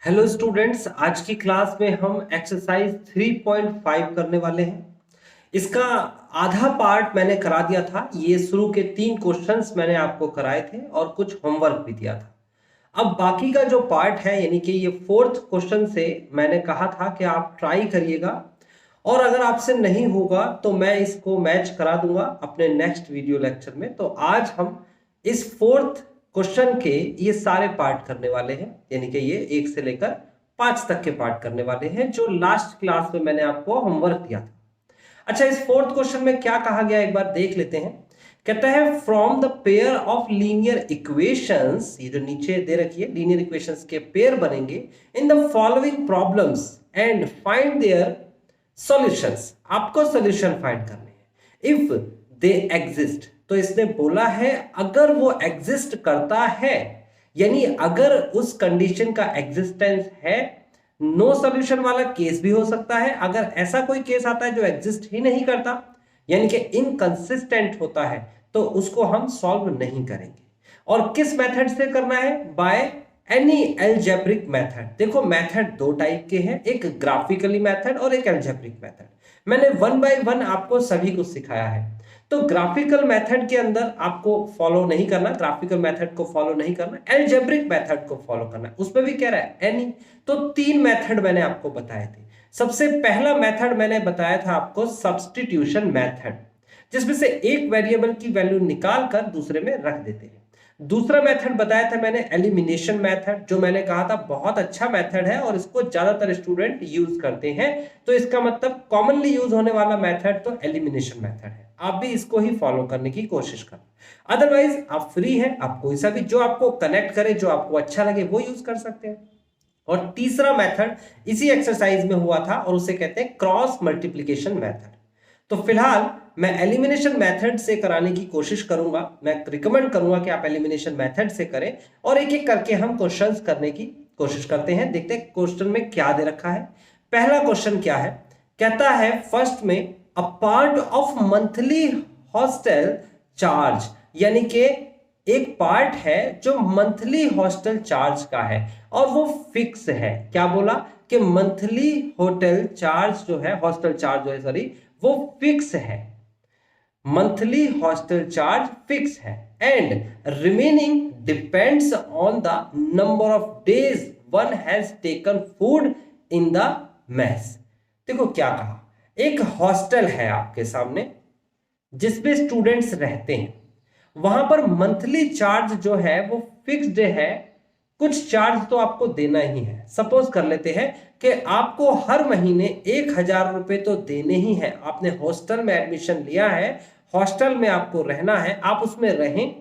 Hello students, आज की class में हम एक्सरसाइज 3.5 करने वाले हैं। इसका आधा पार्ट मैंने करा दिया था। ये शुरू के 3 क्वेश्चंस मैंने आपको कराए थे और कुछ होमवर्क भी दिया था। अब बाकी का जो पार्ट है यानी कि ये 4th क्वेश्चन से मैंने कहा था कि आप ट्राई करिएगा और अगर आपसे नहीं होगा तो मैं इसको मैच करा दूंगा अपने नेक्स्ट वीडियो लेक्चर में। तो आज हम इस 4th क्वेश्चन के ये सारे पार्ट करने वाले हैं, यानी कि ये 1 से लेकर 5 तक के पार्ट करने वाले हैं जो लास्ट क्लास में मैंने आपको होमवर्क दिया था। अच्छा, इस 4th क्वेश्चन में क्या कहा गया एक बार देख लेते हैं। कहता है from the pair of linear equations, ये जो नीचे दे रखी है लीनियर इक्वेशंस के पेयर बनेंगे in the following problems and find their solutions. आपको सॉल्यूशन फाइंड करने हैं इफ दे एग्जिस्ट। तो इसने बोला है अगर वो एग्जिस्ट करता है, यानी अगर उस कंडीशन का एग्जिस्टेंस है। नो सॉल्यूशन वाला केस भी हो सकता है। अगर ऐसा कोई केस आता है जो एग्जिस्ट ही नहीं करता, यानी कि इनकंसिस्टेंट होता है, तो उसको हम सॉल्व नहीं करेंगे। और किस मेथड से करना है? By any algebraic method. देखो मेथड दो टाइप के हैं, एक ग्राफिकली मेथड और एक एल्जेब्रिक मेथड। मैंने 1 बाय 1 आपको सभी कुछ सिखाया है। तो ग्राफिकल मेथड के अंदर आपको फॉलो नहीं करना, ग्राफिकल मेथड को फॉलो नहीं करना, एल्जेब्रिक मेथड को फॉलो करना। उसमें भी कह रहा है एनी। तो 3 मेथड मैंने आपको बताए थे। सबसे पहला मेथड मैंने बताया था आपको सब्स्टिट्यूशन मेथड, जिसमें से एक वेरिएबल की वैल्यू निकाल कर दूसरे में रख देते हैं। दूसरा मेथड बताया था मैंने एलिमिनेशन मेथड, जो मैंने कहा था बहुत अच्छा मेथड है और इसको ज्यादातर स्टूडेंट यूज करते हैं। तो इसका मतलब कॉमनली यूज होने वाला मेथड तो एलिमिनेशन मेथड है। आप भी इसको ही फॉलो करने की कोशिश करें। अदरवाइज आप फ्री हैं, आप कोई सा भी जो आपको कनेक्ट करे, जो आपको अच्छा लगे वो यूज कर सकते हैं। और तीसरा मेथड इसी एक्सरसाइज में हुआ था और उसे कहते हैं क्रॉस मल्टीप्लिकेशन मेथड। तो फिलहाल मैं एलिमिनेशन मेथड से कराने की कोशिश करूंगा। मैं रिकमेंड करूंगा कि आप एलिमिनेशन मेथड से करें और एक एक करके हम क्वेश्चंस करने की कोशिश करते हैं। देखते हैं क्वेश्चन में क्या दे रखा है। पहला क्वेश्चन क्या है? कहता है फर्स्ट में a part of monthly hostel charge, यानी कि एक पार्ट है जो मंथली हॉस्टल चार्ज का है और वो फिक्स है। क्या बोला कि मंथली होटल चार्ज जो है, हॉस्टल चार्ज जो है सॉरी, वो फिक्स है। मंथली हॉस्टल चार्ज फिक्स है and remaining depends on the number of days one has taken food in the mess. देखो क्या कहा, एक हॉस्टल है आपके सामने जिसमें स्टूडेंट्स रहते हैं। वहां पर मंथली चार्ज जो है वो फिक्स्ड है। कुछ चार्ज तो आपको देना ही है। सपोज कर लेते हैं कि आपको हर महीने 1,000 रुपए तो देने ही है। आपने हॉस्टल में एडमिशन लिया है, हॉस्टल में आपको रहना है, आप उसमें रहें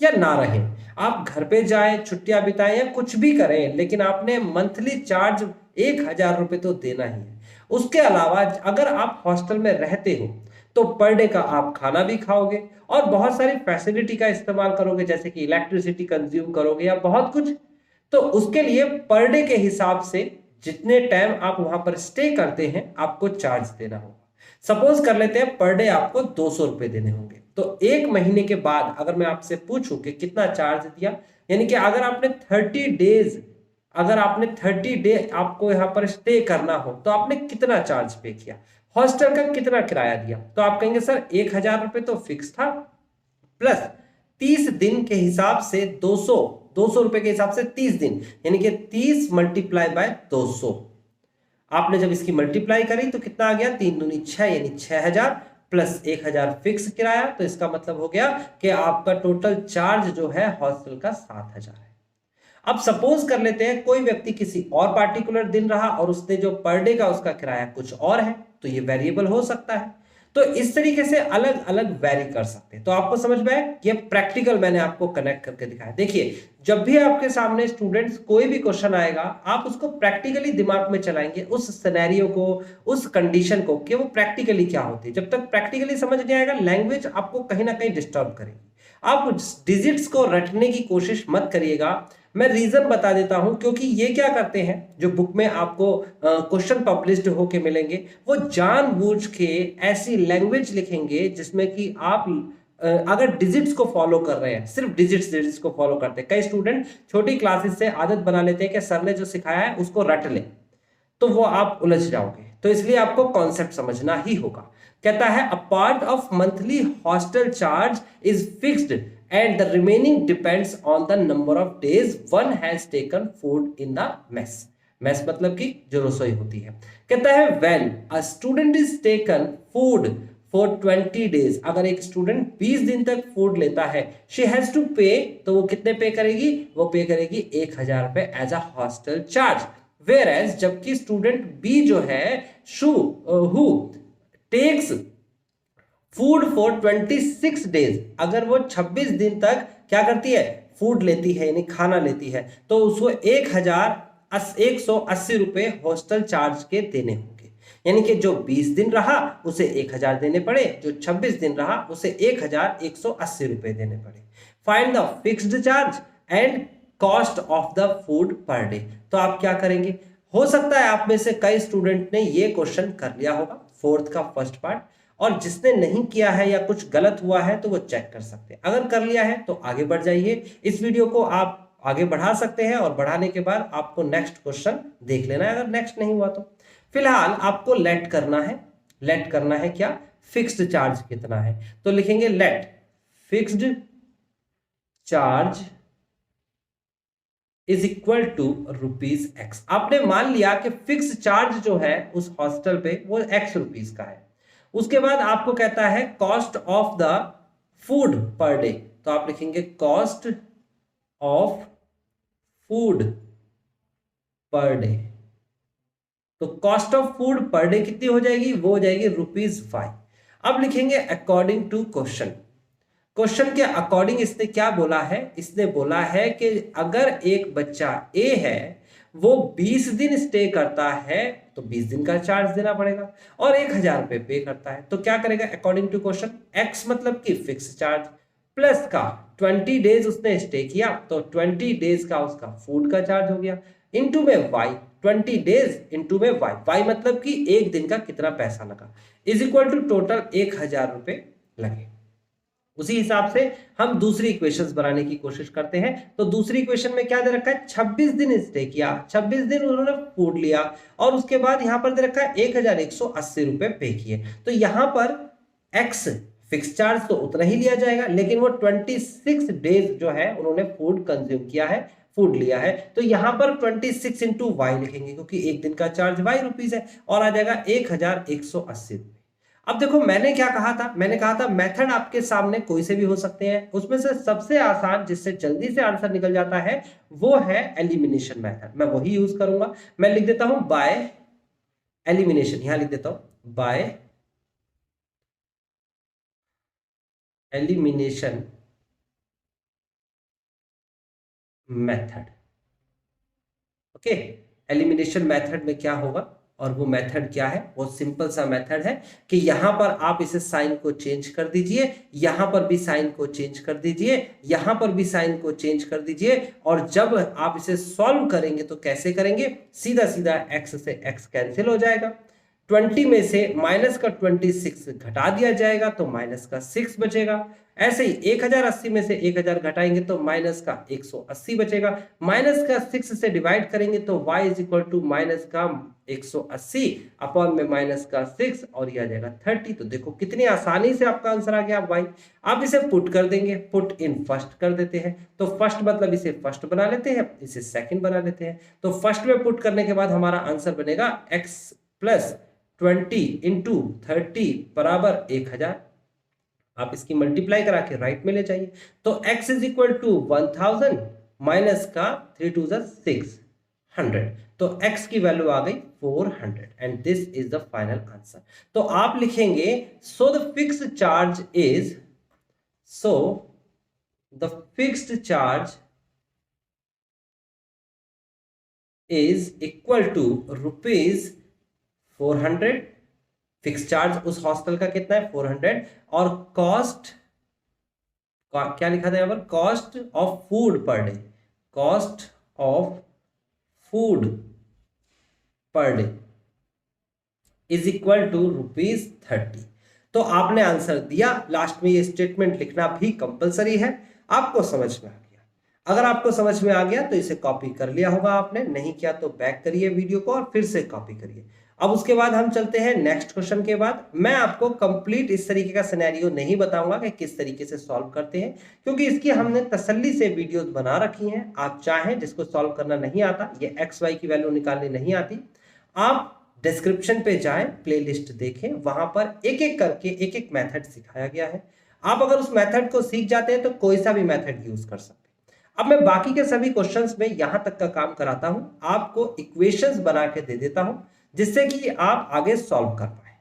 या ना रहें, आप घर पे जाएं, छुट्टियां बिताएं या कुछ भी करें, लेकिन आपने मंथली चार्ज 1,000 रुपए तो देना ही है। उसके अलावा अगर आप हॉस्टल में रहते हो तो पर डे का आप खाना भी खाओगे और बहुत सारी फैसिलिटी का इस्तेमाल करोगे, जैसे कि इलेक्ट्रिसिटी कंज्यूम करोगे या बहुत कुछ। तो उसके लिए पर डे के हिसाब से जितने टाइम आप वहां पर स्टे करते हैं आपको चार्ज देना होगा। सपोज कर लेते हैं पर डे आपको 200 रुपए देने होंगे। तो एक महीने के बाद अगर मैं आपसे पूछूं कि कितना चार्ज दिया, यानी कि अगर आपने 30 डेज, अगर आपने 30 डे आपको यहां पर स्टे करना हो तो आपने कितना चार्ज पे किया, हॉस्टल का कितना किराया दिया? तो आप कहेंगे सर 1,000 रुपए तो फिक्स था, प्लस 30 दिन के हिसाब से 200 रुपए के हिसाब से 30 दिन, यानी कि 30 मल्टीप्लाई बाय 200। आपने जब इसकी मल्टीप्लाई करी तो कितना आ गया? 3 दूनी 6, यानी 6,000 प्लस 1,000 फिक्स किराया। तो इसका मतलब हो गया कि आपका टोटल चार्ज जो है हॉस्टल का 7,000 है। अब सपोज कर लेते हैं कोई व्यक्ति किसी और पार्टिकुलर दिन रहा और उसने जो पर डे का उसका किराया कुछ और है, तो ये वेरिएबल हो सकता है। तो इस तरीके से अलग अलग वेरी कर सकते हैं। तो आपको समझ में आया? ये प्रैक्टिकल मैंने आपको कनेक्ट करके दिखाया। देखिए जब भी आपके सामने स्टूडेंट्स कोई भी क्वेश्चन आएगा, आप उसको प्रैक्टिकली दिमाग में चलाएंगे, उस सिनेरियो को, उस कंडीशन को, कि वो प्रैक्टिकली क्या होती है। जब तक प्रैक्टिकली समझ नहीं आएगा, लैंग्वेज आपको कहीं ना कहीं डिस्टर्ब करेगी। आप डिजिट्स को रटने की कोशिश मत करिएगा। मैं रीजन बता देता हूं, क्योंकि ये क्या करते हैं, जो बुक में आपको क्वेश्चन पब्लिश्ड होके मिलेंगे, वो जानबूझ के ऐसी लैंग्वेज लिखेंगे जिसमें कि आप अगर डिजिट्स को फॉलो कर रहे हैं, सिर्फ डिजिट्स को फॉलो करते हैं, कई स्टूडेंट छोटी क्लासेस से आदत बना लेते हैं कि सर ने जो सिखाया है उसको रट ले, तो वो आप उलझ जाओगे। तो इसलिए आपको कॉन्सेप्ट समझना ही होगा। कहता है a part of monthly hostel charge is fixed and the remaining depends on the number of days one has taken food in the mess. Mess मतलब कि जो रसोई होती है। कहता है when a student is taken food for 20 days, अगर एक स्टूडेंट 20 दिन तक फूड लेता है, शी हैज टू पे, तो वो कितने पे करेगी, वो पे करेगी 1000 रुपए as a hostel charge. Whereas जबकि स्टूडेंट बी जो है who takes food for 26 days, अगर वो 26 दिन तक क्या करती है, फूड लेती है यानी खाना लेती है, तो उसको 1,180 रुपए हॉस्टल चार्ज के देने होंगे। यानी कि जो 20 दिन रहा उसे 1000 देने पड़े, जो 26 दिन रहा उसे 1,180 रुपए देने पड़े। Find the fixed charge and cost of the food per day. तो आप क्या करेंगे, हो सकता है आप में से कई स्टूडेंट ने ये क्वेश्चन कर लिया होगा, फोर्थ का फर्स्ट पार्ट, और जिसने नहीं किया है या कुछ गलत हुआ है तो वो चेक कर सकते हैं। अगर कर लिया है तो आगे बढ़ जाइए, इस वीडियो को आप आगे बढ़ा सकते हैं और बढ़ाने के बाद आपको नेक्स्ट क्वेश्चन देख लेना है, अगर नेक्स्ट नहीं हुआ तो। फिलहाल आपको लेट करना है। लेट करना है क्या, फिक्स्ड चार्ज कितना है, तो लिखेंगे let fixed charge is equal to ₹x। आपने मान लिया कि फिक्स चार्ज जो है उस हॉस्टल पे वो ₹x का है। उसके बाद आपको कहता है cost of the food per day, तो आप लिखेंगे cost of food per day. तो cost of food per day कितनी हो जाएगी, वो हो जाएगी ₹5। अब लिखेंगे अकॉर्डिंग टू क्वेश्चन। क्वेश्चन के अकॉर्डिंग इसने क्या बोला है, इसने बोला है कि अगर एक बच्चा ए है वो 20 दिन स्टे करता है तो 20 दिन का चार्ज देना पड़ेगा और 1000 रुपए पे करता है, तो क्या करेगा अकॉर्डिंग टू क्वेश्चन, एक्स मतलब कि फिक्स चार्ज प्लस का 20 डेज उसने स्टे किया तो 20 डेज का उसका फूड का चार्ज हो गया, इनटू में वाई, 20 डेज इनटू में वाई, वाई मतलब कि एक दिन का कितना पैसा लगा, इज इक्वल टू टोटल 1000 रुपए लगे। उसी हिसाब से हम दूसरी इक्वेशंस बनाने की कोशिश करते हैं। तो दूसरी इक्वेशन में क्या दे रखा है, 26 दिन स्टे किया, 26 दिन उन्होंने फूड लिया और उसके बाद यहां पर दे रखा है 1,180 रुपए पे किए। तो यहां पर एक्स फिक्स चार्ज तो उतना ही लिया जाएगा, लेकिन वो 26 डेज जो है उन्होंने फूड कंज्यूम किया है, फूड लिया है, तो यहां पर 26 इंटू वाई लिखेंगे क्योंकि एक दिन का चार्ज वाई रुपीज है और आ जाएगा 1,180 रुपए। अब देखो मैंने क्या कहा था, मैंने कहा था मेथड आपके सामने कोई से भी हो सकते हैं, उसमें से सबसे आसान जिससे जल्दी से आंसर निकल जाता है वो है एलिमिनेशन मेथड। मैं वही यूज करूंगा। मैं लिख देता हूं बाय एलिमिनेशन, यहां लिख देता हूं by elimination method. Okay, elimination method में क्या होगा और वो मेथड क्या है, वो सिंपल सा मेथड है कि यहां पर आप इसे साइन को चेंज कर दीजिए, यहां पर भी साइन को चेंज कर दीजिए, यहां पर भी साइन को चेंज कर दीजिए, और जब आप इसे सॉल्व करेंगे तो कैसे करेंगे, सीधा सीधा x से x कैंसिल हो जाएगा, 20 में से माइनस का 26 घटा दिया जाएगा तो माइनस का 6 बचेगा। ऐसे ही 1080 में से 1000 घटाएंगे तो माइनस का 180 बचेगा, माइनस का 6 से डिवाइड करेंगे तो y is equal to minus का 180 अपॉन में माइनस का 6 और ये आ जाएगा 30। तो देखो कितनी आसानी से आपका आंसर आ गया y। आप इसे पुट कर देंगे, पुट इन फर्स्ट कर देते हैं, तो फर्स्ट मतलब इसे फर्स्ट बना लेते हैं, इसे सेकंड बना लेते हैं। तो फर्स्ट में पुट करने के बाद हमारा आंसर बनेगा x प्लस 20 इंटू 30 बराबर 1000। आप इसकी मल्टीप्लाई करा के राइट में ले जाइए, तो x is equal to 1000 minus का 3 टू 600, तो x की वैल्यू आ गई 400 and this is the final answer. तो आप लिखेंगे so the fixed charge is, so the fixed charge is equal to ₹400। Fix charge उस हॉस्टल का कितना है 400, और कॉस्ट क्या लिखा था यहां पर, cost of food per day, cost of food per day is equal to ₹30। तो आपने आंसर दिया, लास्ट में ये स्टेटमेंट लिखना भी कंपलसरी है। आपको समझ में आ गया? अगर आपको समझ में आ गया तो इसे कॉपी कर लिया होगा आपने, नहीं किया तो बैक करिए वीडियो को और फिर से कॉपी करिए। अब उसके बाद हम चलते हैं नेक्स्ट क्वेश्चन के बाद। मैं आपको कंप्लीट इस तरीके का सिनेरियो नहीं बताऊंगा कि किस तरीके से सॉल्व करते हैं, क्योंकि इसकी हमने तसल्ली से वीडियोस बना रखी हैं। आप चाहें, जिसको सॉल्व करना नहीं आता, ये एक्स वाई की वैल्यू निकालनी नहीं आती, आप डिस्क्रिप्शन पे जाएं, प्लेलिस्ट देखें, वहां पर एक एक करके एक एक मेथड सिखाया गया है। आप अगर उस मेथड को सीख जाते हैं तो कोई सा भी मेथड यूज कर सकते हैं। अब मैं बाकी के सभी क्वेश्चंस में यहां तक का काम कराता हूं, आपको इक्वेशंस बना के दे देता हूं, जिससे कि आप आगे सॉल्व कर पाए।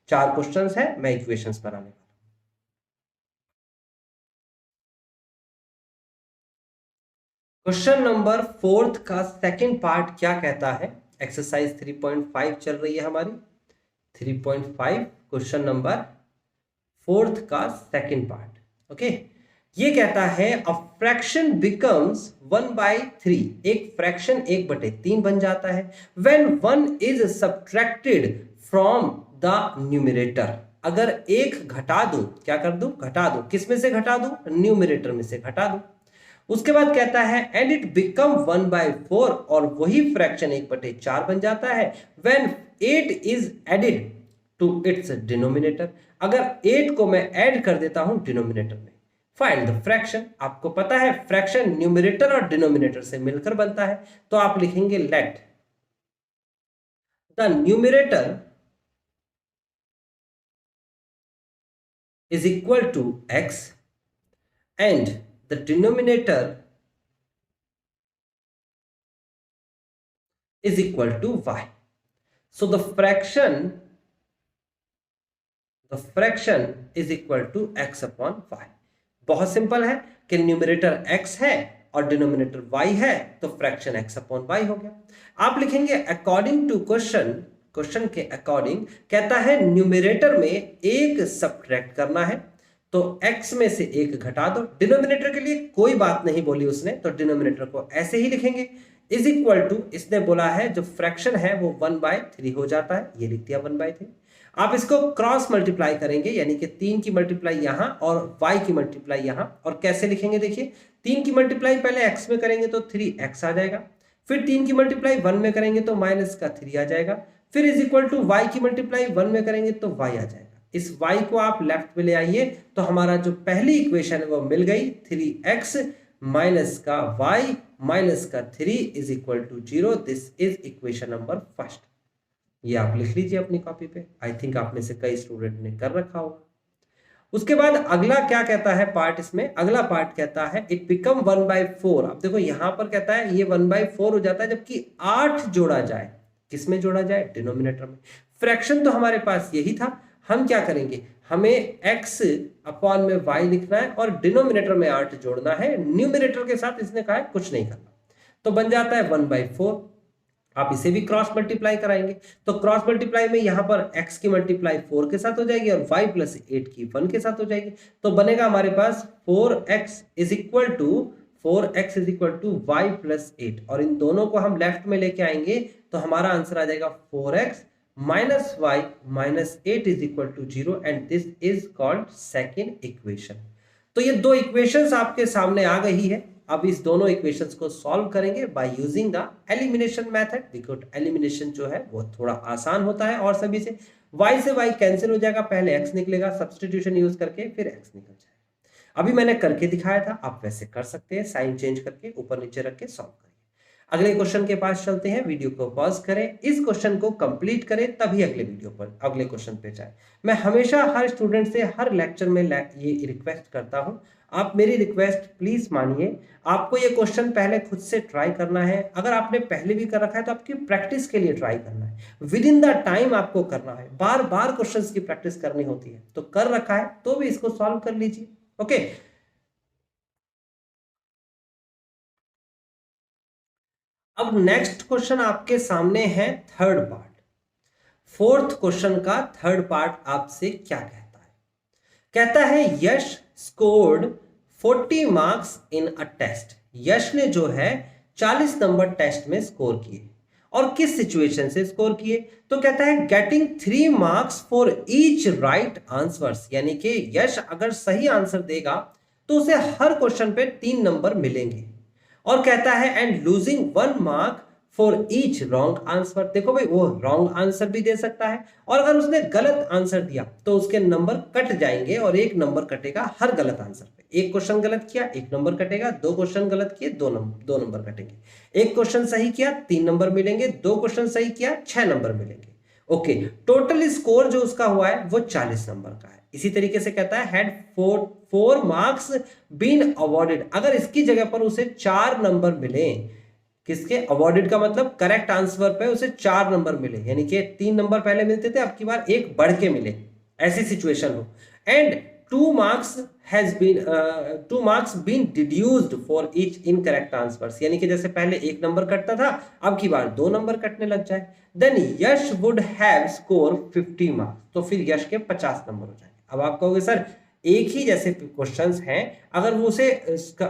4 क्वेश्चंस है, मैं इक्वेशंस बनाने वाला। क्वेश्चन नंबर 4 का सेकंड पार्ट क्या कहता है? एक्सरसाइज 3.5 चल रही है हमारी। 3.5 क्वेश्चन नंबर 4 का सेकंड पार्ट। ओके, ये कहता है अ फ्रैक्शन बिकम्स 1/3, एक फ्रैक्शन 1/3 बन जाता है when 1 is subtracted from the numerator. अगर एक घटा दूं, क्या कर दूं? घटा दूं। किस में से घटा दूं? न्यूमरेटर में से घटा दूं। उसके बाद कहता है एंड इट बिकम 1/4, और वही फ्रैक्शन 1/4 बन जाता है when 8 is added to its denominator. अगर 8 को मैं ऐड कर देता हूं डिनोमिनेटर में। Find the fraction. आपको पता है फ्रैक्शन न्यूमरेटर और डिनोमिनेटर से मिलकर बनता है, तो आप लिखेंगे let the numerator is equal to x and the denominator is equal to y. So the fraction is equal to x upon y. बहुत सिंपल है कि न्यूमरेटर x है और डिनोमिनेटर y है, तो फ्रैक्शन x अपॉन y हो गया। आप लिखेंगे अकॉर्डिंग टू क्वेश्चन के अकॉर्डिंग कहता है न्यूमरेटर में एक सब्ट्रैक्ट करना है, तो x में से एक घटा दो। डिनोमिनेटर के लिए कोई बात नहीं बोली उसने, तो डिनोमिनेटर को ऐसे ही लिखेंगे इज इक्वल टू, इसने बोला है जो फ्रैक्शन है वो 1/3 हो जाता है, ये लिख दिया 1/3। आप इसको क्रॉस मल्टीप्लाई करेंगे, यानी कि 3 की मल्टीप्लाई यहां और y की मल्टीप्लाई यहां। और कैसे लिखेंगे? देखिए, 3 की मल्टीप्लाई पहले x में करेंगे तो 3x आ जाएगा, फिर 3 की मल्टीप्लाई 1 में करेंगे तो -3 आ जाएगा, फिर इज इक्वल टू y की मल्टीप्लाई 1 में करेंगे तो y आ जाएगा। इस y को आप लेफ्ट में ले आइए तो हमारा जो पहली इक्वेशन है वो मिल गई, 3x माइनस का y माइनस का 3 is equal to 0। This is equation number first. ये आप लिख लीजिए अपनी कॉपी पे। आई थिंक आप में से कई स्टूडेंट ने कर रखा होगा। उसके बाद अगला क्या कहता है पार्ट? इसमें अगला पार्ट कहता है इट बिकम 1/4। अब देखो यहां पर कहता है ये 1/4 हो जाता है जबकि 8 जोड़ा जाए। किसमें जोड़ा जाए? डिनोमिनेटर में। फ्रैक्शन तो हमारे पास यही था, हम क्या करेंगे? हमें x अपॉन में y लिखना है और डिनोमिनेटर में 8 जोड़ना है। न्यूमरेटर के साथ इसने कहा है कुछ नहीं करना, तो बन जाता है 1/4। आप इसे भी क्रॉस मल्टीप्लाई कराएंगे, तो क्रॉस मल्टीप्लाई में यहां पर x की मल्टीप्लाई 4 के साथ हो जाएगी और y प्लस 8 की 1 के साथ हो जाएगी, तो बनेगा हमारे पास 4x is equal to y plus 8। और इन दोनों को हम लेफ्ट में लेके आएंगे तो हमारा आंसर आ जाएगा 4x minus y minus 8 is equal to 0, and this is called second equation. तो ये दो इक्वेशंस आपके सामने आ गई है। अब इस दोनों इक्वेशंस को सॉल्व करेंगे by using the elimination method. Because elimination जो है वो थोड़ा आसान होता है और सभी से। y से y कैंसिल हो जाएगा, पहले x निकलेगा, सब्स्टिट्यूशन यूज करके फिर x निकल जाएगा। अभी मैंने करके दिखाया था, आप वैसे कर सकते हैं, साइन चेंज करके ऊपर नीचे रख के सॉल्व करिए। अगले क्वेश्चन के पास चलते हैं। वीडियो को पॉज करें, इस क्वेश्चन को कंप्लीट करें, तभी अगले क्वेश्चन पे जाए। मैं हमेशा हर स्टूडेंट से हर लेक्चर में ये रिक्वेस्ट करता हूं, आप मेरी रिक्वेस्ट प्लीज मानिए। आपको ये क्वेश्चन पहले खुद से ट्राई करना है। अगर आपने पहले भी कर रखा है तो आपकी प्रैक्टिस के लिए ट्राई करना है, विद इन द टाइम आपको करना है। बार बार क्वेश्चंस की प्रैक्टिस करनी होती है, तो कर रखा है तो भी इसको सॉल्व कर लीजिए। ओके, अब नेक्स्ट क्वेश्चन आपके सामने है थर्ड पार्ट। फोर्थ क्वेश्चन का थर्ड पार्ट आपसे क्या कहता है? कहता है Yash scored 40 marks in a test. Yash ने जो है 40 नंबर टेस्ट में स्कोर किए और किस सिचुएशन से स्कोर किए, तो कहता है getting 3 marks for each right answers, यानी कि यश अगर सही आंसर देगा तो उसे हर क्वेश्चन पे 3 नंबर मिलेंगे। और कहता है and losing 1 mark for each wrong answer. देखो भाई, वो रॉन्ग आंसर भी दे सकता है और अगर उसने गलत आंसर दिया तो उसके नंबर कट जाएंगे और 1 नंबर कटेगा हर गलत आंसर पे। एक क्वेश्चन गलत किया 1 नंबर कटेगा, 2 क्वेश्चन गलत किए 2 नंबर कटेंगे, एक क्वेश्चन सही किया 3 नंबर मिलेंगे, 2 क्वेश्चन सही किया 6 नंबर मिलेंगे। ओके, टोटल स्कोर जो उसका हुआ है वो 40 नंबर का है। इसी तरीके से कहता है हैड 4 मार्क्स बीन अवॉर्डेड, अगर इसकी जगह पर उसे 4 नंबर मिले, किसके अवॉर्डेड का मतलब करेक्ट आंसर पे उसे 4 नंबर मिले, यानी कि 3 नंबर पहले मिलते थे, अब की बार एक बढ़ के मिले, ऐसी सिचुएशन हो। And 2 marks has been 2 marks been deducted for each incorrect answers, यानी कि जैसे पहले 1 नंबर कटता था अब की बार 2 नंबर कटने लग जाए। Then Yash would have score 50 marks, तो फिर यश के 50 नंबर हो जाएंगे। अब आप कहोगे सर एक ही जैसे क्वेश्चंस हैं, अगर वो उसे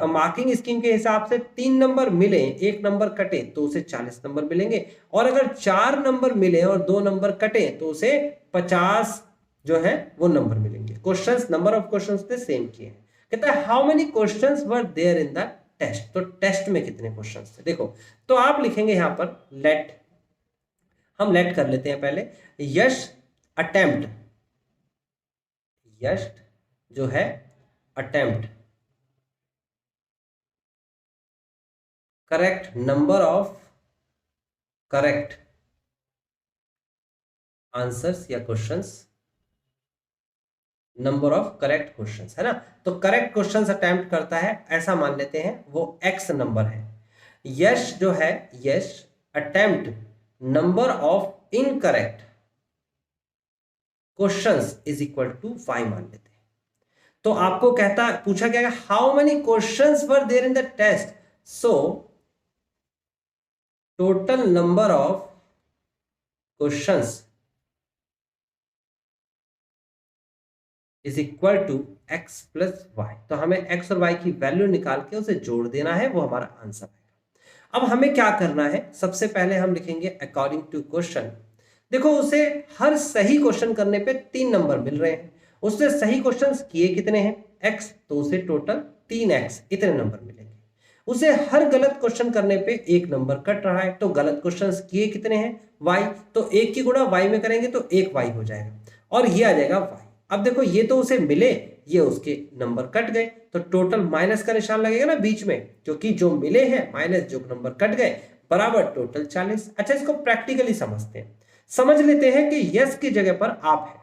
मार्किंग स्कीम के हिसाब से 3 नंबर मिले 1 नंबर कटे तो उसे 40 नंबर मिलेंगे, और अगर 4 नंबर मिले और 2 नंबर कटे तो उसे 50 जो है वो नंबर मिलेंगे। क्वेश्चंस, नंबर ऑफ क्वेश्चंस ने सेम किए हैं। कहता है how many questions were there in the test, तो टेस्ट में कितने क्वेश्चंस थे। देखो तो आप लिखेंगे यहां पर लेट, हम लेट कर लेते हैं पहले, यश अटेम्प्ट, यश जो है attempt correct number of correct answers या questions, number of correct questions है ना, तो करेक्ट क्वेश्चंस अटेम्प्ट करता है ऐसा मान लेते हैं, वो x नंबर है। यश जो है, Yash attempt number of incorrect questions is equal to 5 मान लेते हैं। तो आपको कहता पूछा गया how many questions were there in the test, so total number of questions is equal to x plus y, तो हमें x और y की वैल्यू निकाल के उसे जोड़ देना है, वो हमारा आंसर है। अब हमें क्या करना है, सबसे पहले हम लिखेंगे अकॉर्डिंग टू क्वेश्चन। देखो उसे हर सही क्वेश्चन करने पे 3 नंबर मिल रहे हैं, उसने सही क्वेश्चंस किए कितने हैं x, तो उसे टोटल 3x इतने नंबर मिलेंगे। उसे हर गलत क्वेश्चन करने पे 1 नंबर कट रहा है, तो गलत क्वेश्चंस किए कितने हैं y, तो 1 की गुणा y में करेंगे तो 1y हो जाएगा और ये आ जाएगा y। अब देखो ये तो उसे मिले, ये उसके नंबर कट गए, तो टोटल माइनस का निशान लगेगा ना बीच में, क्योंकि जो मिले हैं माइनस जो नंबर कट गए बराबर टोटल 40। अच्छा इसको प्रैक्टिकली समझते हैं, समझ लेते हैं कि यश की जगह पर आप है,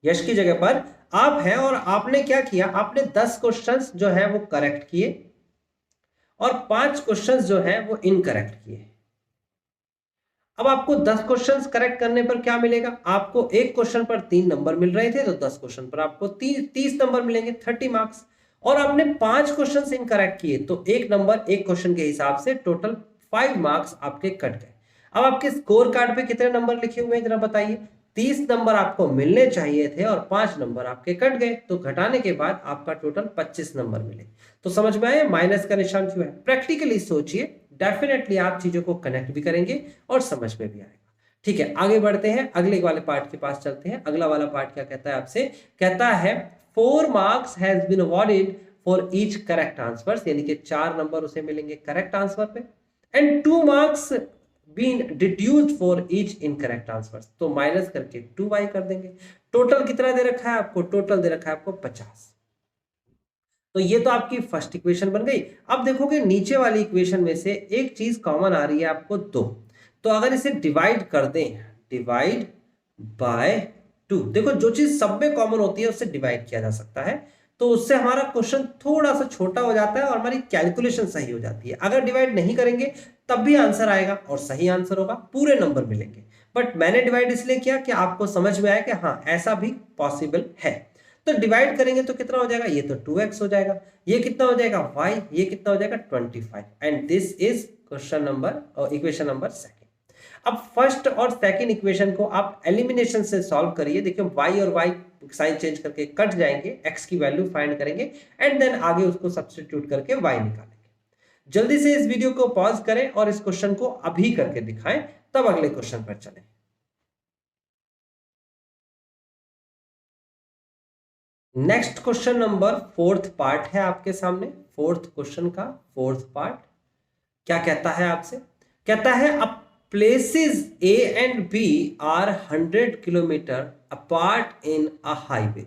यश की जगह पर आप है और आपने क्या किया, आपने 10 क्वेश्चंस जो है वो करेक्ट किए और 5 क्वेश्चंस जो है वो इनकरेक्ट किए। अब आपको 10 क्वेश्चंस करेक्ट करने पर क्या मिलेगा, आपको एक क्वेश्चन पर 3 नंबर मिल रहे थे, तो 10 क्वेश्चन पर आपको 30 नंबर मिलेंगे, 30 मार्क्स। और आपने 5 क्वेश्चंस इनकरेक्ट किए तो एक नंबर एक क्वेश्चन के हिसाब से टोटल 5 मार्क्स आपके कट गए। अब आपके स्कोर कार्ड पे कितने नंबर लिखे हुए हैं जरा बताइए, 30 नंबर आपको मिलने चाहिए थे और 5 नंबर आपके कट गए, तो घटाने के बाद आपका टोटल 25 नंबर मिले। तो समझ में आया माइनस का निशान क्यों है। प्रैक्टिकली सोचिए, डेफिनेटली आप चीजों को कनेक्ट भी करेंगे और समझ में भी आएगा। ठीक है, आगे बढ़ते हैं, अगले वाले पार्ट के पास चलते हैं। अगला वाला पार्ट क्या कहता है आपसे, कहता है 4 marks has been awarded for each correct answer, यानी कि 4 नंबर उसे मिलेंगे करेक्ट आंसर पे, and 2 marks been deducted for each incorrect answer, तो माइनस करके 2y कर देंगे। टोटल कितना दे रखा है आपको, टोटल दे रखा है आपको 50। तो ये तो आपकी फर्स्ट इक्वेशन बन गई। अब देखोगे नीचे वाली इक्वेशन में से एक चीज कॉमन आ रही है आपको 2, तो अगर इसे डिवाइड कर दें, डिवाइड बाय 2, देखो जो चीज सब में कॉमन होती है उससे डिवाइड किया जा सकता है, तो उससे हमारा क्वेश्चन थोड़ा सा छोटा हो जाता है और हमारी कैलकुलेशन सही हो जाती है। अगर डिवाइड नहीं करेंगे तब भी आंसर आएगा और सही आंसर होगा, पूरे नंबर मिलेंगे। बट मैंने डिवाइड इसलिए किया कि आपको समझ में आया कि हाँ ऐसा भी पॉसिबल है। तो डिवाइड करेंगे तो कितना हो जाएगा, ये तो 2x हो जाएगा, ये कितना हो जाएगा y, ये कितना हो जाएगा 25, and this is question number और इक्वेशन नंबर सेकंड। अब फर्स्ट और सेकंड इक्वेशन को आप एलिमिनेशन से सॉल्व करिए, देखिए y और y साइन चेंज करके कट जाएंगे, x की वैल्यू फाइंड करेंगे एंड देन आगे उसको सब्स्टिट्यूट करके y निकालेंगे। जल्दी से इस वीडियो को पॉज करें और इस क्वेश्चन को अभी करके दिखाएं, तब अगले क्वेश्चन पर चलें। Next question number 4th part है आपके सामने। 4th क्वेश्चन का 4th पार्ट क्या कहता है आपसे? कहता है अब places A and B are 100 kilometre apart in a highway.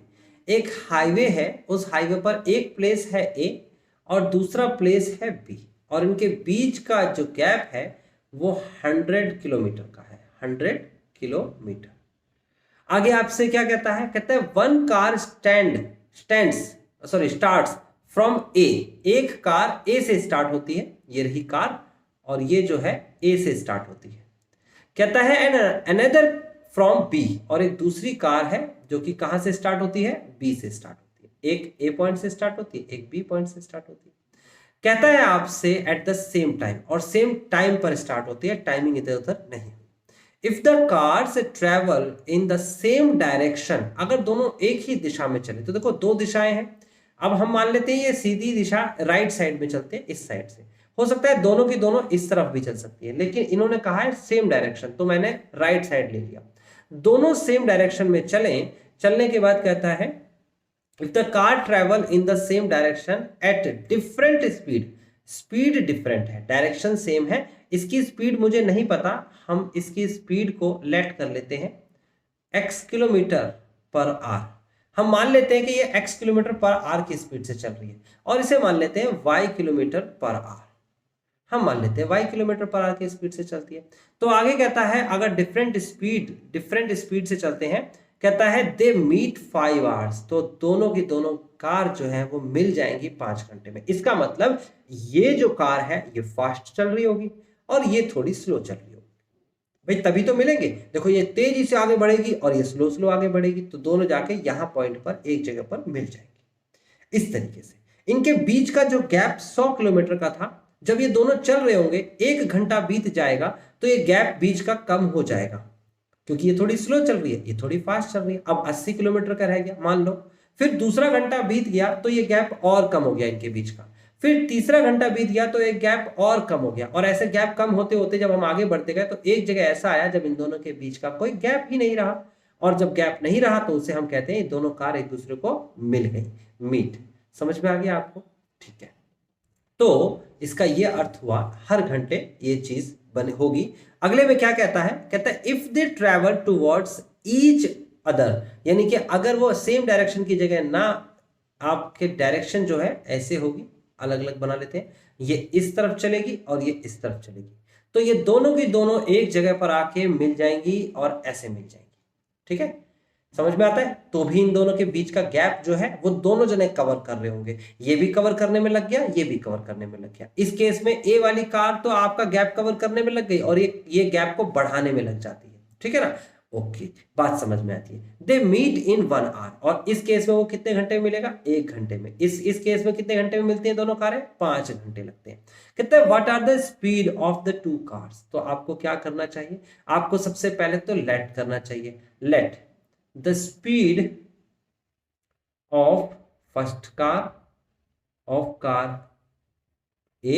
एक हाईवे है, उस हाईवे पर एक प्लेस है A और दूसरा प्लेस है B, और इनके बीच का जो गैप है वो 100 किलोमीटर का है, 100 किलोमीटर। आगे आपसे क्या कहता है? कहता है वन कार स्टार्ट्स फ्रॉम ए। एक कार ए से स्टार्ट होती है, ये रही कार, और ये जो है ए से स्टार्ट होती है। कहता है एंड अनदर फ्रॉम बी, और एक दूसरी कार है जो कि कहां से स्टार्ट होती है? बी से स्टार्ट होती है। एक ए पॉइंट से स्टार्ट होती है, एक बी पॉइंट से स्टार्ट होती है। कहता है आपसे एट द सेम टाइम, और सेम टाइम पर स्टार्ट होती है, टाइमिंग इधर उधर नहीं। If the cars travel in the same direction, अगर दोनों एक ही दिशा में चले, तो देखो दो दिशाएं हैं। अब हम मान लेते हैं ये सीधी दिशा राइट साइड में चलते हैं, इस साइड से। हो सकता है दोनों की दोनों इस तरफ भी चल सकती है, लेकिन इन्होंने कहा है सेम डायरेक्शन, तो मैंने राइट साइड ले लिया। दोनों सेम डायरेक्शन में चलने के बाद कहता है if the car travel in the same direction at different speed different है, डायरेक्शन सेम है, इसकी स्पीड मुझे नहीं पता, हम इसकी स्पीड को लेट कर लेते हैं x किलोमीटर पर आर। हम मान लेते हैं कि ये x किलोमीटर पर आर की स्पीड से चल रही है, और इसे मान लेते हैं y किलोमीटर पर आर। हम मान लेते हैं y किलोमीटर पर आर की स्पीड से चलती है। तो आगे कहता है अगर डिफरेंट स्पीड से चलते हैं, कहता है दे मीट 5 आवर्स, तो दोनों की दोनों कार जो है वो मिल जाएंगी 5 घंटे में। इसका मतलब ये जो कार है ये फास्ट चल रही होगी और ये थोड़ी स्लो चल रही होगी, भाई तभी तो मिलेंगे। देखो ये तेजी से आगे बढ़ेगी और ये स्लो आगे बढ़ेगी, तो दोनों जाके यहां पॉइंट पर एक जगह पर मिल जाएंगे। इस तरीके से इनके बीच का जो गैप 100 किलोमीटर का था, जब ये दोनों चल रहे होंगे 1 घंटा बीत जाएगा तो ये गैप बीच का कम हो जाएगा, क्योंकि ये थोड़ी स्लो चल रही है, ये थोड़ी फास्ट चल रही है। अब 80 किलोमीटर का रह गया मान लो, फिर दूसरा घंटा बीत गया तो ये गैप और कम हो गया इनके बीच का, फिर तीसरा घंटा बीत गया तो एक गैप और कम हो गया, और ऐसे गैप कम होते होते जब हम आगे बढ़ते गए तो एक जगह ऐसा आया जब इन दोनों के बीच का कोई गैप ही नहीं रहा, और जब गैप नहीं रहा तो उसे हम कहते हैं ये दोनों कार एक दूसरे को मिल गई, मीट। समझ में आ गया आपको? ठीक है, तो इसका ये अर्थ हुआ हर घंटे ये चीज बने होगी। अगले में क्या कहता है? कहता है if they travel towards each other, यानी कि अगर वो सेम डायरेक्शन की जगह ना, आपके डायरेक्शन जो है ऐसे होगी, अलग अलग बना लेते हैं, ये इस तरफ चलेगी और ये इस तरफ चलेगी, तो ये दोनों की दोनों एक जगह पर आके मिल जाएंगी और ऐसे मिल जाएंगी। ठीक है, समझ में आता है? तो भी इन दोनों के बीच का गैप जो है वो दोनों जने कवर कर रहे होंगे, ये भी कवर करने में लग गया, ये भी कवर करने में लग गया। इस केस में ए वाली कार तो आपका गैप कवर करने में लग गई और ये गैप को बढ़ाने में लग जाती है। ठीक है ना? ओके, बात समझ में आती है। दे मीट इन 1 आवर, और इस केस में वो कितने घंटे में मिलेगा? 1 घंटे में। इस केस में कितने घंटे में मिलती हैं दोनों कारें? 5 घंटे लगते हैं। कहते हैं what are the speed of the 2 cars, तो आपको क्या करना चाहिए? आपको सबसे पहले तो लेट करना चाहिए। Let the speed of first car of car A,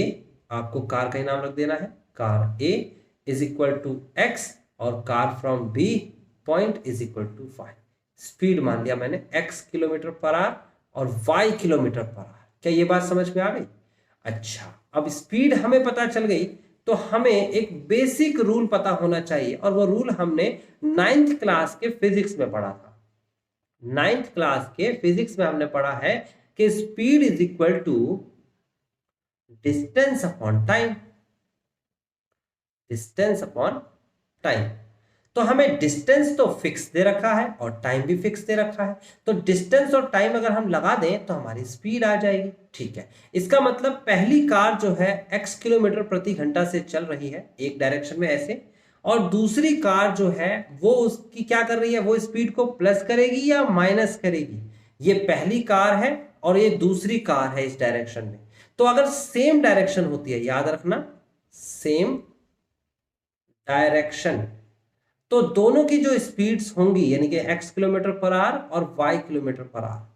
आपको कार का ही नाम रख देना है, car A is equal to x, और car from B point is equal to 5। Speed मान लिया मैंने x किलोमीटर पर आवर और y किलोमीटर पर आवर। क्या ये बात समझ में आ गई? अच्छा, अब स्पीड हमें पता चल गई तो हमें एक बेसिक रूल पता होना चाहिए, और वो रूल हमने 9th क्लास के फिजिक्स में पढ़ा था। 9th क्लास के फिजिक्स में हमने पढ़ा है कि speed is equal to distance upon time. Distance upon time, तो हमें डिस्टेंस तो फिक्स दे रखा है और टाइम भी फिक्स दे रखा है, तो डिस्टेंस और टाइम अगर हम लगा दें तो हमारी स्पीड आ जाएगी। ठीक है, इसका मतलब पहली कार जो है x किलोमीटर प्रति घंटा से चल रही है एक डायरेक्शन में ऐसे, और दूसरी कार जो है वो उसकी क्या कर रही है? वो स्पीड को प्लस करेगी या माइनस करेगी? ये पहली कार है और ये दूसरी कार है इस डायरेक्शन में, तो अगर सेम डायरेक्शन होती है, याद रखना सेम डायरेक्शन, तो दोनों की जो स्पीड्स होंगी यानी कि x किलोमीटर पर आवर और y किलोमीटर पर आवर,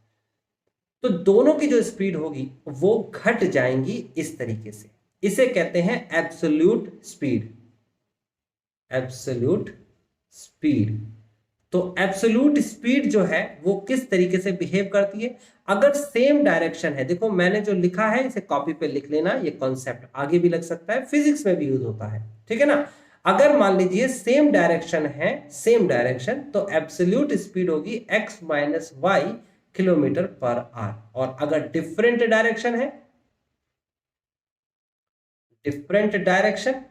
तो दोनों की जो स्पीड होगी वो घट जाएंगी इस तरीके से। इसे कहते हैं एब्सोल्यूट स्पीड। Absolute speed. तो एब्सोल्यूट स्पीड जो है वो किस तरीके से बिहेव करती है, अगर सेम डायरेक्शन है, देखो मैंने जो लिखा है इसे कॉपी पे लिख लेना, ये कॉन्सेप्ट आगे भी लग सकता है, फिजिक्स में भी यूज होता है, ठीक है ना। अगर मान लीजिए सेम डायरेक्शन है, सेम डायरेक्शन, तो एब्सोल्यूट स्पीड होगी x minus Y kilometre per hour. और अगर डिफरेंट डायरेक्शन है, डिफरेंट डायरेक्शन,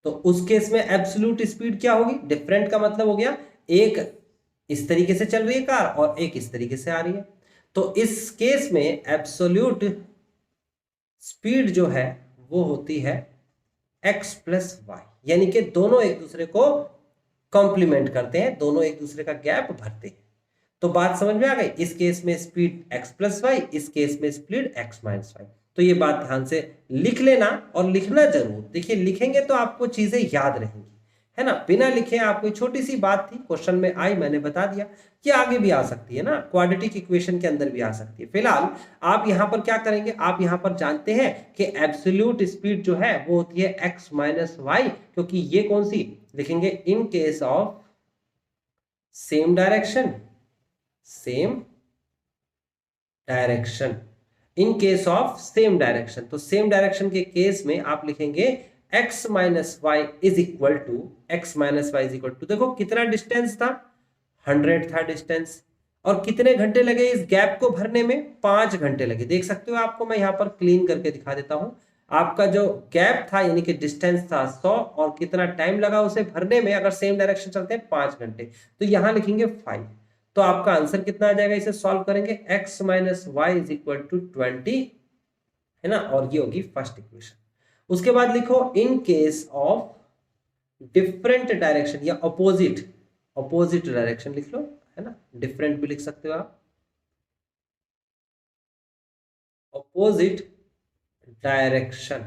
तो उस केस में एब्सोल्यूट स्पीड क्या होगी, डिफरेंट का मतलब हो गया एक इस तरीके से चल रही है कार और एक इस तरीके से आ रही है, तो इस केस में एब्सोल्यूट स्पीड जो है वो होती है x प्लस वाई, यानी कि दोनों एक दूसरे को कॉम्प्लीमेंट करते हैं, दोनों एक दूसरे का गैप भरते हैं। तो बात समझ में आ गई, इस केस में स्पीड x प्लस वाई, इस केस में स्पीड x माइनस वाई। तो ये बात ध्यान से लिख लेना और लिखना जरूर, देखिए लिखेंगे तो आपको चीजें याद रहेंगी, है ना। बिना लिखे आपको छोटी सी बात थी, क्वेश्चन में आई, मैंने बता दिया, ये आगे भी आ सकती है ना, क्वाड्रेटिक इक्वेशन के अंदर भी आ सकती है। फिलहाल आप यहां पर क्या करेंगे, आप यहां पर जानते हैं कि एब्सोल्यूट स्पीड जो है वो होती है x माइनस वाई, क्योंकि ये कौन सी लिखेंगे, in case of same direction, same direction, in case of same direction. तो सेम डायरेक्शन के केस में आप लिखेंगे x minus Y is equal to, X minus Y is equal to, देखो कितना डिस्टेंस था, 100 था डिस्टेंस, और कितने घंटे लगे इस गैप को भरने में, 5 घंटे लगे। देख सकते हो, आपको मैं यहां पर क्लीन करके दिखा देता हूं, आपका जो गैप था यानी कि डिस्टेंस था 100, और कितना टाइम लगा उसे भरने में, अगर सेम डायरेक्शन चलते हैं 5 घंटे, तो यहां लिखेंगे 5। तो आपका आंसर कितना आ जाएगा, इसे सॉल्व करेंगे, x minus Y is equal to 20, है ना, और ये होगी फर्स्ट इक्वेशन। उसके बाद लिखो इन केस ऑफ डिफरेंट डायरेक्शन या अपोजिट, अपोजिट डायरेक्शन लिख लो, है ना, डिफरेंट भी लिख सकते हो आप, अपोजिट डायरेक्शन।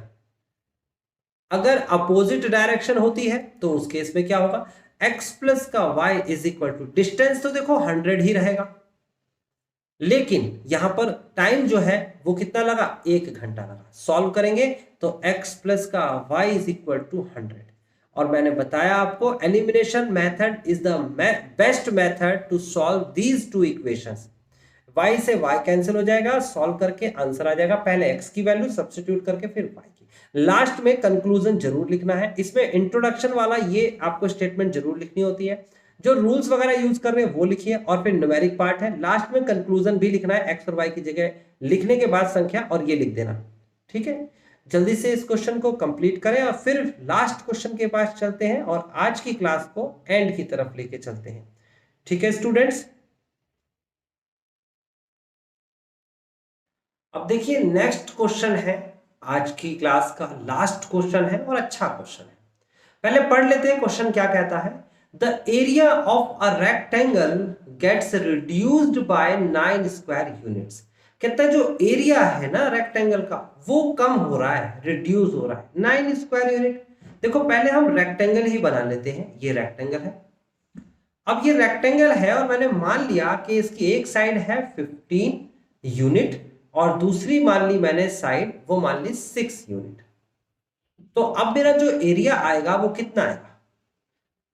अगर अपोजिट डायरेक्शन होती है तो उस केस में क्या होगा, x प्लस का y is equal to, distance तो देखो 100 ही रहेगा, लेकिन यहां पर टाइम जो है वो कितना लगा, 1 घंटा लगा। सॉल्व करेंगे तो x प्लस का y इज इक्वल टू 100, और मैंने बताया आपको elimination method is the best method to solve these two equations. y से y कैंसिल हो जाएगा, सॉल्व करके आंसर आ जाएगा, पहले x की वैल्यू सब्स्टिट्यूट करके फिर y की। लास्ट में कंक्लूजन जरूर लिखना है, इसमें इंट्रोडक्शन वाला ये आपको स्टेटमेंट जरूर लिखनी होती है, जो रूल्स वगैरह यूज कर रहे हैं वो लिखिए, और फिर न्यूमेरिक पार्ट है, लास्ट में कंक्लूजन भी लिखना है, एक्स और वाई की जगह लिखने के बाद संख्या और ये लिख देना, ठीक है। जल्दी से इस क्वेश्चन को कंप्लीट करें और फिर लास्ट क्वेश्चन के पास चलते हैं और आज की क्लास को एंड की तरफ लेके चलते हैं, ठीक है स्टूडेंट्स। अब देखिए नेक्स्ट क्वेश्चन है, आज की क्लास का लास्ट क्वेश्चन है और अच्छा क्वेश्चन है। पहले पढ़ लेते हैं क्वेश्चन क्या कहता है। The area of a rectangle gets reduced by 9 square units. कहता है जो एरिया है ना रेक्टेंगल का वो कम हो रहा है, रिड्यूस हो रहा है 9 स्क्वायर यूनिट। देखो पहले हम रेक्टेंगल ही बना लेते हैं, ये रेक्टेंगल है। अब ये रेक्टेंगल है और मैंने मान लिया कि इसकी एक साइड है 15 यूनिट और दूसरी मान ली मैंने साइड, वो मान ली 6 यूनिट। तो अब मेरा जो एरिया आएगा वो कितना आएगा,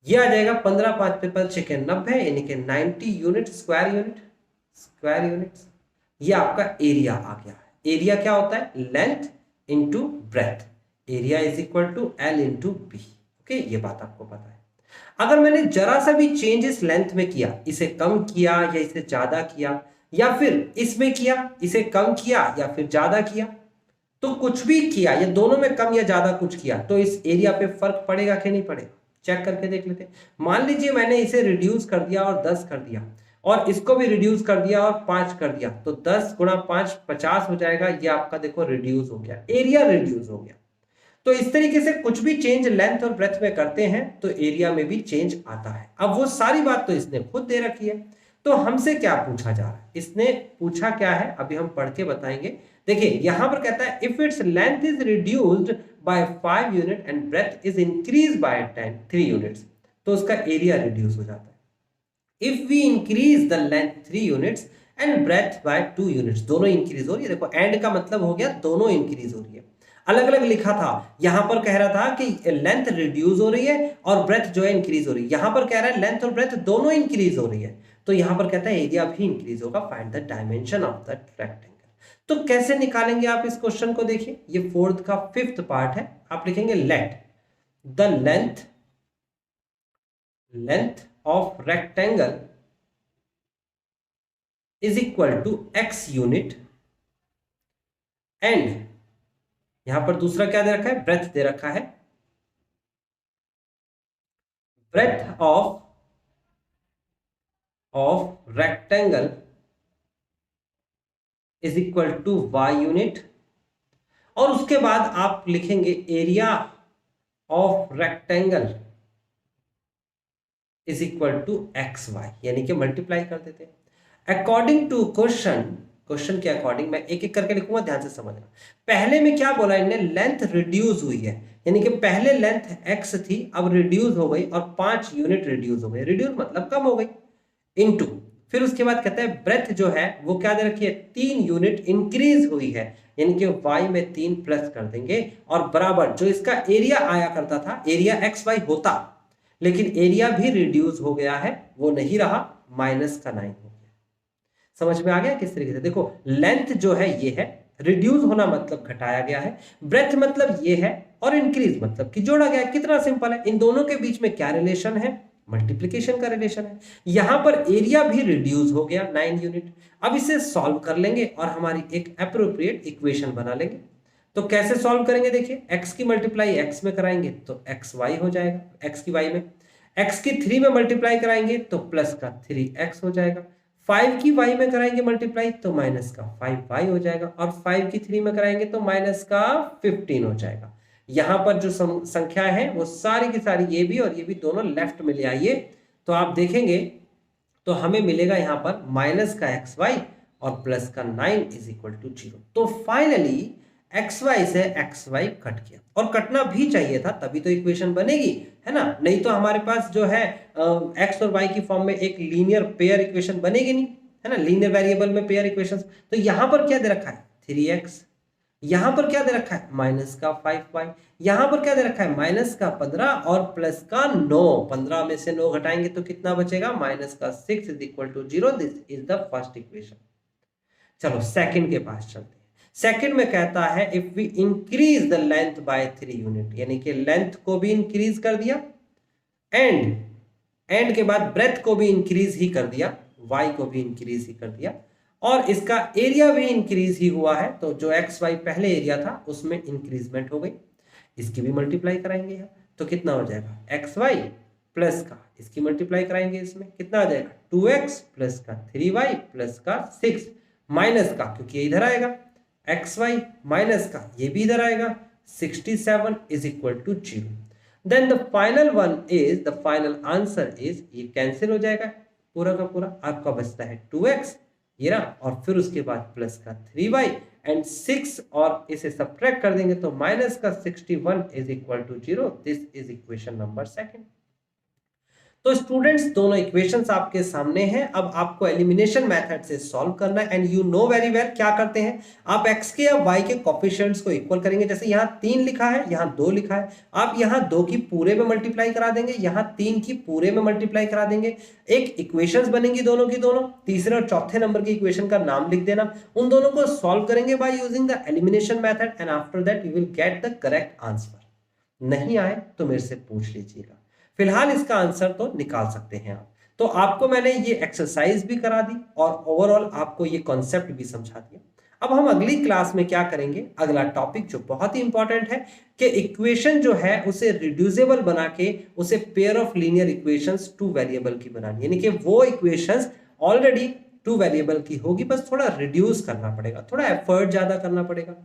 ये आ जाएगा 15 5 5 6 90, यानी कि 90 unit, square unit, square units. ये आपका एरिया आ गया है। एरिया क्या होता है, length into breadth, area is equal to L into B. Okay, ये बात आपको पता है। अगर मैंने जरा सा भी चेंजेस लेंथ में किया, इसे कम किया या इसे ज्यादा किया, या फिर इसमें किया इसे कम किया या फिर ज्यादा किया, तो कुछ भी किया, ये दोनों में कम या ज्यादा कुछ किया, तो इस एरिया पे फर्क पड़ेगा कि नहीं पड़ेगा, चेक करके देख लेते हैं। मान लीजिए मैंने इसे रिड्यूस कर दिया और 10 कर दिया, और इसको भी रिड्यूस कर दिया और 5 कर दिया, तो 10 गुणा 5 50 हो जाएगा। ये आपका देखो रिड्यूस हो गया, एरिया रिड्यूस हो गया। तो इस तरीके से कुछ भी चेंज लेंथ और ब्रेथ में करते हैं तो एरिया में भी चेंज आता है। अब वो सारी बात तो इसने खुद दे रखी है, तो हमसे क्या पूछा जा रहा है, इसने पूछा क्या है अभी हम पढ़ के बताएंगे। देखिए यहां पर कहता है if its length is reduced by 5 unit and breadth is increase by 3 units, तो उसका एरिया रिड्यूस हो जाता है। If we increase the length 3 units and breadth by 2 units, दोनों इंक्रीज हो रही है। देखो एंड का मतलब हो गया दोनों इंक्रीज हो रही है। अलग अलग लिखा था। यहां पर कह रहा था कि लेंथ रिड्यूस हो रही है और ब्रेथ जो है इंक्रीज हो रही है, यहां पर कह रहा है लेंथ और ब्रेथ दोनों इंक्रीज हो रही है, तो यहां पर कहता है एरिया भी इंक्रीज होगा, find the dimension of the rectangle. तो कैसे निकालेंगे आप इस क्वेश्चन को, देखिए ये फोर्थ का फिफ्थ पार्ट है, आप लिखेंगे let the length of rectangle is equal to x unit and यहां पर दूसरा क्या दे रखा है, ब्रेथ दे रखा है, breadth of rectangle is equal to y unit, और उसके बाद आप लिखेंगे area of rectangle is equal to XY, यानी कि मल्टीप्लाई कर देते हैं अकॉर्डिंग टू क्वेश्चन के अकॉर्डिंग। मैं एक एक करके लिखूंगा, ध्यान से समझना। पहले में क्या बोला इन्हें, लेंथ रिड्यूस हुई है, यानी कि पहले लेंथ x थी, अब रिड्यूस हो गई और 5 यूनिट रिड्यूस हो गई, रिड्यूस मतलब कम हो गई, इनटू फिर उसके बाद कहते हैं ब्रेथ जो है वो क्या दे रखी है, 3 यूनिट इंक्रीज हुई है, यानी कि y में 3 प्लस कर देंगे और बराबर जो इसका एरिया आया करता था, एरिया XY होता, लेकिन एरिया भी रिड्यूस हो गया है, वो नहीं रहा, माइनस का 9 हो गया। समझ में आ गया किस तरीके से, देखो लेंथ जो है ये है, रिड्यूस होना मतलब घटाया गया है, ब्रेथ मतलब ये है, और इंक्रीज मतलब कि जोड़ा गया है। कितना सिंपल है, इन दोनों के बीच में क्या रिलेशन है, मल्टीप्लिकेशन का रिलेशन है। यहां पर एरिया भी रिड्यूस हो गया 9 यूनिट। अब इसे सॉल्व कर लेंगे और हमारी एक एप्रोप्रिएट इक्वेशन बना लेंगे। तो कैसे सॉल्व करेंगे, देखिए x की मल्टीप्लाई x में कराएंगे तो xy हो जाएगा, x की y में, x की 3 में मल्टीप्लाई कराएंगे तो प्लस का 3x हो जाएगा, 5 की y में कराएंगे मल्टीप्लाई तो माइनस का 5y हो जाएगा, और 5 की 3 में कराएंगे तो माइनस का 15 हो जाएगा। यहां पर जो संख्या है वो सारी की सारी, ये भी और ये भी दोनों लेफ्ट में ले आइए, तो आप देखेंगे तो हमें मिलेगा यहां पर माइनस का XY और प्लस का 9 इज इक्वल टू 0। तो फाइनली XY से XY कट गया, और कटना भी चाहिए था, तभी तो इक्वेशन बनेगी, है ना, नहीं तो हमारे पास जो है x और y की फॉर्म में एक लीनियर पेयर इक्वेशन बनेगी नहीं, है ना, लीनियर वेरिएबल में पेयर इक्वेशंस। तो यहां पर क्या दे रखा है 3x, यहां पर क्या दे रखा है माइनस का 5y, यहां पर क्या दे रखा है माइनस का 15 और प्लस का 9, 15 में से 9 घटाएंगे तो कितना बचेगा, माइनस का 6 is equal to 0। This is the first equation. चलो सेकंड के पास चलते हैं। सेकंड में कहता है if we increase the length by 3 unit, यानी कि लेंथ को भी इंक्रीज कर दिया एंड के बाद ब्रेथ को भी इंक्रीज ही कर दिया, y को भी इंक्रीज ही कर दिया, और इसका एरिया भी इंक्रीज ही हुआ है, तो जो XY पहले एरिया था उसमें इंक्रीजमेंट हो गई, इसकी भी मल्टीप्लाई कराएंगे यहाँ, तो कितना हो जाएगा XY प्लस का, इसकी मल्टीप्लाई कराएंगे, इसमें कितना आ जाएगा 2x प्लस का 3y प्लस का 6 माइनस का, क्योंकि ये इधर आएगा XY माइनस का, ये भी इधर आएगा 67 is equal to 0। Then the final one is, the final answer is, ये कैंसिल हो जाएगा पूरा का पूरा, आपका बचता है 2x ये रहा, और फिर उसके बाद प्लस का 3y एंड 6, और इसे सब्ट्रैक्ट कर देंगे तो माइनस का 61 is equal to 0। This is equation number second. तो स्टूडेंट्स दोनों इक्वेशंस आपके सामने हैं, अब आपको एलिमिनेशन मेथड से सॉल्व करना है, and you know very well क्या करते हैं आप x के या y के कोफिशिएंट्स को इक्वल करेंगे। जैसे यहाँ 3 लिखा है, यहाँ 2 लिखा है, आप यहाँ 2 की पूरे में मल्टीप्लाई करा देंगे, यहाँ 3 की पूरे में मल्टीप्लाई करा देंगे, एक इक्वेशंस बनेंगी दोनों की दोनों, तीसरे और चौथे नंबर की इक्वेशन का नाम लिख देना, उन दोनों को सॉल्व करेंगे by using the elimination method, and after that you will get the correct answer. नहीं आए तो मेरे से पूछ लीजिएगा, फिलहाल इसका आंसर तो निकाल सकते हैं आप। तो आपको मैंने ये एक्सरसाइज भी करा दी और ओवरऑल आपको ये कॉन्सेप्ट भी समझा दिया। अब हम अगली क्लास में क्या करेंगे, अगला टॉपिक जो बहुत ही इंपॉर्टेंट है कि इक्वेशन जो है उसे रिड्यूसेबल बना के उसे pair of linear equations 2 variable की बनानी, यानी कि वो इक्वेशंस ऑलरेडी 2 वेरिएबल की होगी, बस थोड़ा रिड्यूस करना पड़ेगा, थोड़ा एफर्ट ज्यादा करना पड़ेगा।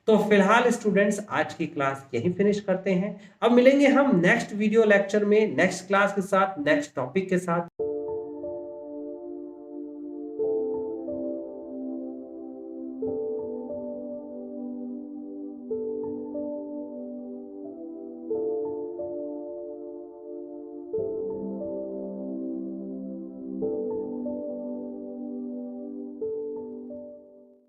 तो फिलहाल स्टूडेंट्स आज की क्लास यहीं फिनिश करते हैं, अब मिलेंगे हम नेक्स्ट वीडियो लेक्चर में नेक्स्ट क्लास के साथ, नेक्स्ट टॉपिक के साथ।